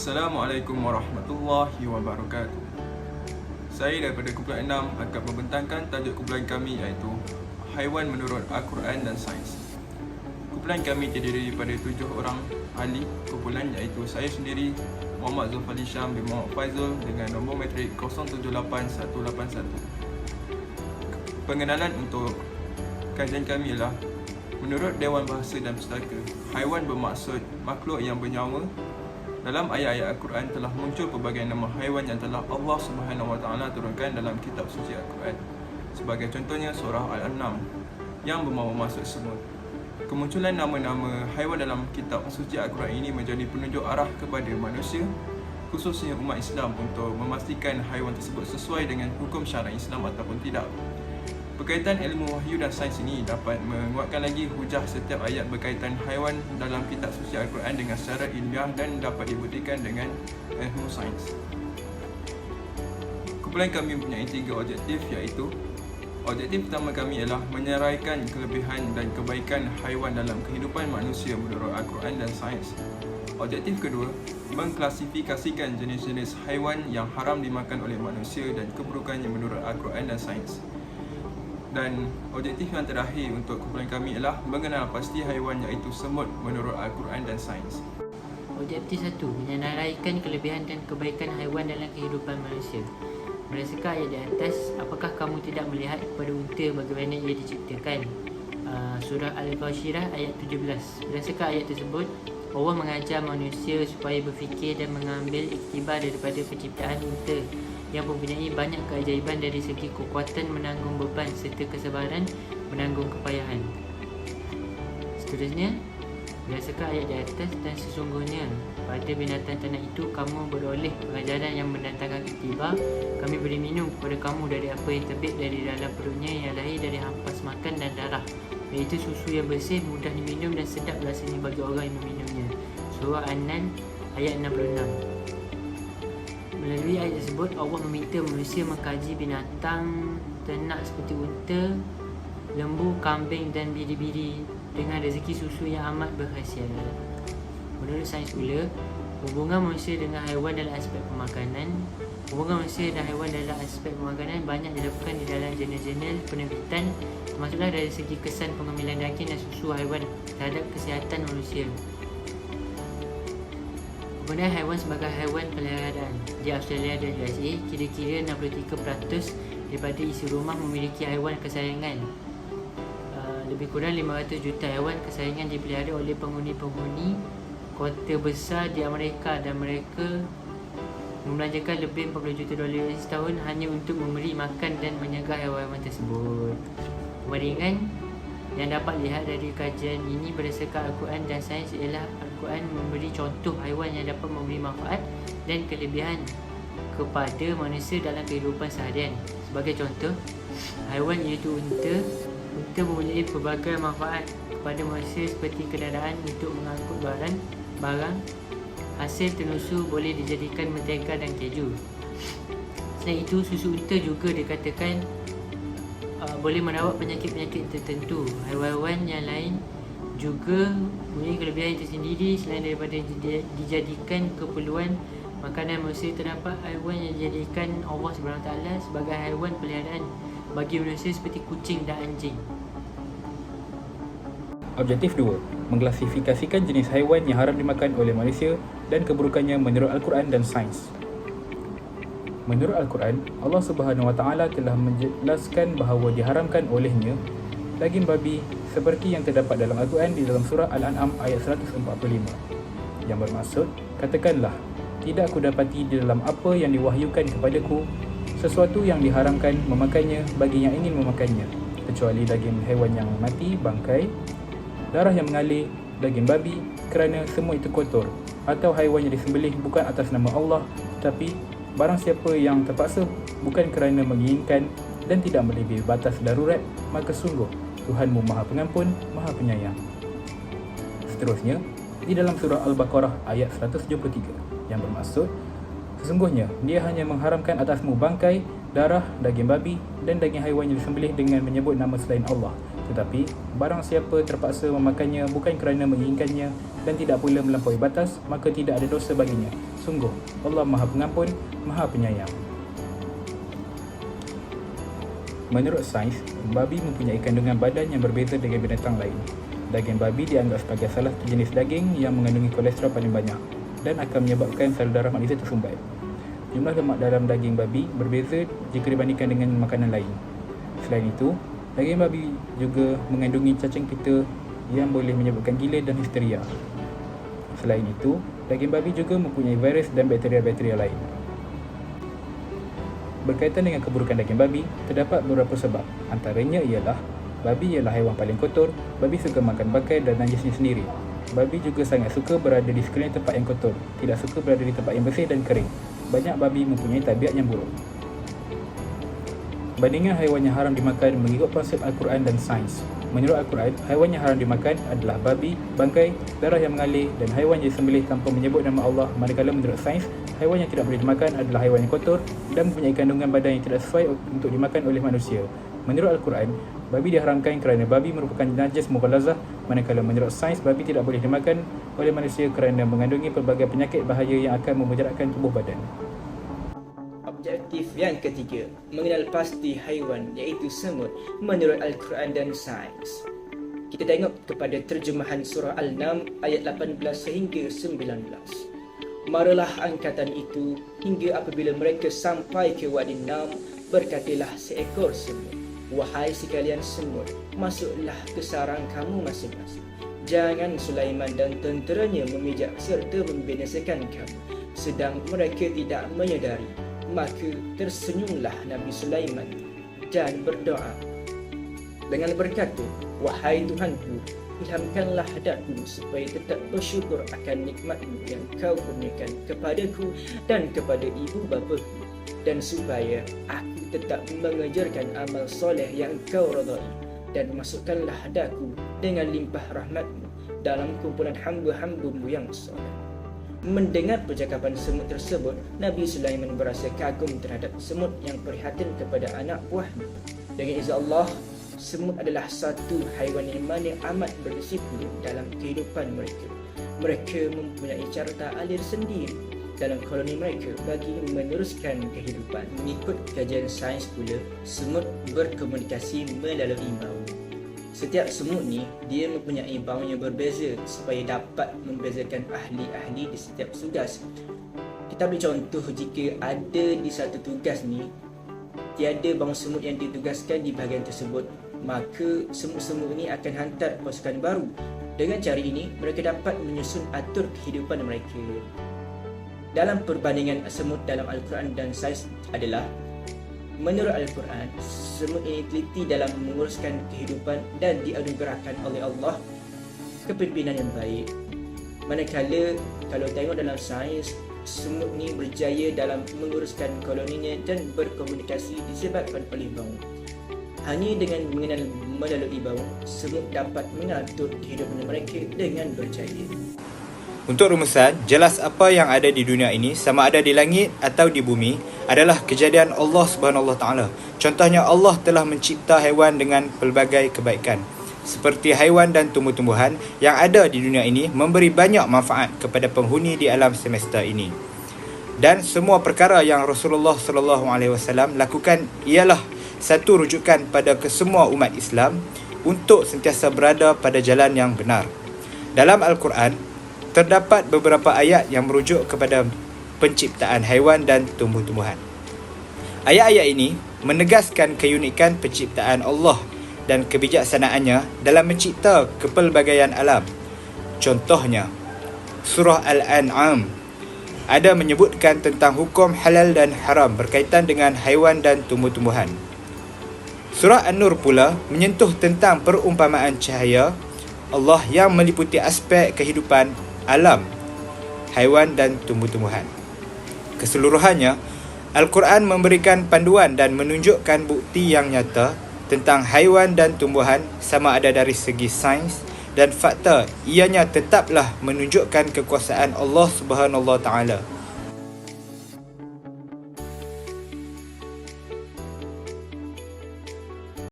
Assalamualaikum warahmatullahi wabarakatuh. Saya daripada kumpulan 6 akan membentangkan tajuk kumpulan kami iaitu Haiwan menurut Al-Quran dan Sains. Kumpulan kami terdiri daripada 7 orang ahli kumpulan iaitu saya sendiri, Muhammad Zulfali Syam bin Muhammad Faizul dengan nombor matrik 078181. Pengenalan untuk kajian kami ialah menurut Dewan Bahasa dan Pustaka, haiwan bermaksud makhluk yang bernyawa. Dalam ayat-ayat Al-Quran telah muncul pelbagai nama haiwan yang telah Allah SWT turunkan dalam kitab suci Al-Quran. Sebagai contohnya surah Al-An'am yang bermaksud maksud semut. Kemunculan nama-nama haiwan dalam kitab suci Al-Quran ini menjadi penunjuk arah kepada manusia, khususnya umat Islam, untuk memastikan haiwan tersebut sesuai dengan hukum syara Islam ataupun tidak. Berkaitan ilmu wahyu dan sains ini dapat menguatkan lagi hujah setiap ayat berkaitan haiwan dalam kitab suci Al-Quran dengan secara ilmiah dan dapat dibuktikan dengan ilmu sains. Kumpulan kami mempunyai 3 objektif, iaitu objektif pertama kami ialah menyeraikan kelebihan dan kebaikan haiwan dalam kehidupan manusia menurut Al-Quran dan sains. Objektif kedua, mengklasifikasikan jenis-jenis haiwan yang haram dimakan oleh manusia dan keburukannya menurut Al-Quran dan sains. Dan objektif yang terakhir untuk kumpulan kami ialah mengenal pasti haiwan iaitu semut menurut Al-Quran dan sains. Objektif 1. Menyenaraikan kelebihan dan kebaikan haiwan dalam kehidupan manusia. Berdasarkan ayat di atas, apakah kamu tidak melihat kepada unta bagaimana ia diciptakan? Surah Al-Baqarah ayat 17. Berdasarkan ayat tersebut, Allah mengajar manusia supaya berfikir dan mengambil iktibar daripada penciptaan unta yang mempunyai banyak keajaiban dari segi kekuatan menanggung beban serta kesabaran menanggung kepayahan. Seterusnya, berdasarkan ayat di atas, dan sesungguhnya pada binatang tanah itu kamu beroleh pengajaran yang mendatangkan iktibar. Kami beri minum kepada kamu dari apa yang terbit dari dalam perutnya yang lahir dari hampas makan dan darah, iaitu susu yang bersih, mudah diminum dan sedap rasanya bagi orang yang meminumnya. Surah An-Nahl ayat 66. Melalui ayat tersebut, Allah meminta manusia mengkaji binatang ternak seperti unta, lembu, kambing dan biri-biri dengan rezeki susu yang amat berkhasiat. Menurut sains pula, hubungan manusia dengan haiwan dalam aspek pemakanan banyak dilakukan di dalam jurnal-jurnal penerbitan, termasuklah dari segi kesan pengambilan daging dan susu haiwan terhadap kesihatan manusia. Penggunaan haiwan sebagai haiwan peliharaan di Australia dan USA, kira-kira 63% daripada isi rumah memiliki haiwan kesayangan. Lebih kurang 500 juta haiwan kesayangan dipelihara oleh penghuni-penghuni kota besar di Amerika, dan mereka membelanjakan lebih $40 juta setahun hanya untuk memberi makan dan menjaga haiwan-haiwan tersebut. Perbandingan yang dapat lihat dari kajian ini berdasarkan Al-Quran dan sains ialah Al-Quran memberi contoh haiwan yang dapat memberi manfaat dan kelebihan kepada manusia dalam kehidupan seharian. Sebagai contoh, haiwan iaitu unta. Unta mempunyai pelbagai manfaat kepada manusia seperti kenderaan untuk mengangkut barang. Hasil tenusu boleh dijadikan mentega dan keju. Selain itu, susu unta juga dikatakan boleh merawat penyakit-penyakit tertentu. Haiwan-haiwan yang lain juga mempunyai kelebihan tersendiri selain daripada dijadikan keperluan makanan manusia. Terdapat haiwan yang dijadikan Allah SWT sebagai haiwan peliharaan bagi manusia seperti kucing dan anjing. Objektif 2. Mengklasifikasikan jenis haiwan yang haram dimakan oleh manusia dan keburukannya menurut Al-Quran dan sains. Menurut Al-Quran, Allah SWT telah menjelaskan bahawa diharamkan olehnya daging babi seperti yang terdapat dalam Al-Quran di dalam surah Al-An'am ayat 145, yang bermaksud, katakanlah, tidak aku dapati di dalam apa yang diwahyukan kepadaku sesuatu yang diharamkan memakannya bagi yang ingin memakannya, kecuali daging haiwan yang mati, bangkai, darah yang mengalir, daging babi, kerana semua itu kotor, atau haiwan yang disembelih bukan atas nama Allah, tapi barang siapa yang terpaksa bukan kerana menginginkan dan tidak melebihi batas darurat, maka sungguh Tuhanmu Maha Pengampun, Maha Penyayang. Seterusnya, di dalam surah Al-Baqarah ayat 173, yang bermaksud, sesungguhnya dia hanya mengharamkan atasmu bangkai, darah, daging babi dan daging haiwan yang disembelih dengan menyebut nama selain Allah. Tetapi barang siapa terpaksa memakannya bukan kerana menginginkannya dan tidak pula melampaui batas, maka tidak ada dosa baginya. Sungguh, Allah Maha Pengampun, Maha Penyayang. Menurut sains, babi mempunyai kandungan badan yang berbeza dengan binatang lain. Daging babi dianggap sebagai salah satu jenis daging yang mengandungi kolesterol paling banyak dan akan menyebabkan salur darah manusia tersumbat. Jumlah lemak dalam daging babi berbeza jika dibandingkan dengan makanan lain. Selain itu, daging babi juga mengandungi cacing pita yang boleh menyebabkan gila dan histeria. Selain itu, daging babi juga mempunyai virus dan bakteria-bakteria lain. Berkaitan dengan keburukan daging babi, terdapat beberapa sebab. Antaranya ialah, babi ialah haiwan paling kotor, babi suka makan bangkai dan najisnya sendiri. Babi juga sangat suka berada di sekeliling tempat yang kotor, tidak suka berada di tempat yang bersih dan kering. Banyak babi mempunyai tabiat yang buruk. Bandingan haiwan yang haram dimakan mengikut konsep Al-Quran dan sains. Menurut Al-Quran, haiwan yang haram dimakan adalah babi, bangkai, darah yang mengalir dan haiwan yang disembelih tanpa menyebut nama Allah, manakala menurut sains, haiwan yang tidak boleh dimakan adalah haiwan yang kotor dan mempunyai kandungan badan yang tidak sesuai untuk dimakan oleh manusia. Menurut Al-Quran, babi diharamkan kerana babi merupakan najis mughalazah, manakala menurut sains, babi tidak boleh dimakan oleh manusia kerana mengandungi pelbagai penyakit bahaya yang akan memudaratkan tubuh badan. Objektif yang ketiga, mengenal pasti haiwan iaitu semut menurut Al-Quran dan sains. Kita tengok kepada terjemahan surah Al-Nam ayat 18 sehingga 19. Maralah angkatan itu hingga apabila mereka sampai ke Wadi Nam, berkatalah seekor semut, wahai sekalian semut, masuklah ke sarang kamu masing-masing. Jangan Sulaiman dan tenteranya memijak serta membinasakan kamu, sedang mereka tidak menyadari. Maka tersenyumlah Nabi Sulaiman dan berdoa dengan berkata, wahai Tuhanku, ilhamkanlah hadaku supaya tetap bersyukur akan nikmat-Mu yang Kau kurniakan kepadaku dan kepada ibu bapaku, dan supaya aku tetap mengejarkan amal soleh yang Kau redai, dan masukkanlah hadaku dengan limpah rahmat-Mu dalam kumpulan hamba-hamba-Mu yang soleh. Mendengar percakapan semut tersebut, Nabi Sulaiman berasa kagum terhadap semut yang prihatin kepada anak buahnya. Dengan izin Allah, semut adalah satu haiwan yang mana amat berdisiplin dalam kehidupan mereka. Mereka mempunyai carta alir sendiri dalam koloni mereka bagi meneruskan kehidupan. Mengikut kajian sains pula, semut berkomunikasi melalui bau. Setiap semut ni, dia mempunyai bau yang berbeza supaya dapat membezakan ahli-ahli di setiap tugas. Kita ambil contoh, jika ada di satu tugas ni tiada bau semut yang ditugaskan di bahagian tersebut, maka semut-semut ini akan hantar pasukan baru. Dengan cara ini, mereka dapat menyusun atur kehidupan mereka. Dalam perbandingan semut dalam Al-Quran dan sains adalah, menurut Al-Quran, semut ini teliti dalam menguruskan kehidupan dan dianugerahkan oleh Allah kepimpinan yang baik. Manakala kalau tengok dalam sains, semut ni berjaya dalam menguruskan koloninya dan berkomunikasi disebabkan oleh bau. Hanya dengan mengenal melalui bau, semut dapat mengatur kehidupan mereka dengan berjaya. Untuk rumusan, jelas apa yang ada di dunia ini, sama ada di langit atau di bumi, adalah kejadian Allah Subhanahu Wa Taala. Contohnya, Allah telah mencipta haiwan dengan pelbagai kebaikan. Seperti haiwan dan tumbuh-tumbuhan yang ada di dunia ini memberi banyak manfaat kepada penghuni di alam semesta ini. Dan semua perkara yang Rasulullah SAW lakukan ialah satu rujukan pada kesemua umat Islam untuk sentiasa berada pada jalan yang benar. Dalam Al-Quran, terdapat beberapa ayat yang merujuk kepada penciptaan haiwan dan tumbuh-tumbuhan. Ayat-ayat ini menegaskan keunikan penciptaan Allah dan kebijaksanaannya dalam mencipta kepelbagaian alam. Contohnya, surah Al-An'am ada menyebutkan tentang hukum halal dan haram berkaitan dengan haiwan dan tumbuh-tumbuhan. Surah An-Nur pula menyentuh tentang perumpamaan cahaya Allah yang meliputi aspek kehidupan alam, haiwan dan tumbuh-tumbuhan. Keseluruhannya, Al-Quran memberikan panduan dan menunjukkan bukti yang nyata tentang haiwan dan tumbuhan, sama ada dari segi sains dan fakta. Ianya tetaplah menunjukkan kekuasaan Allah Subhanahu Wa Taala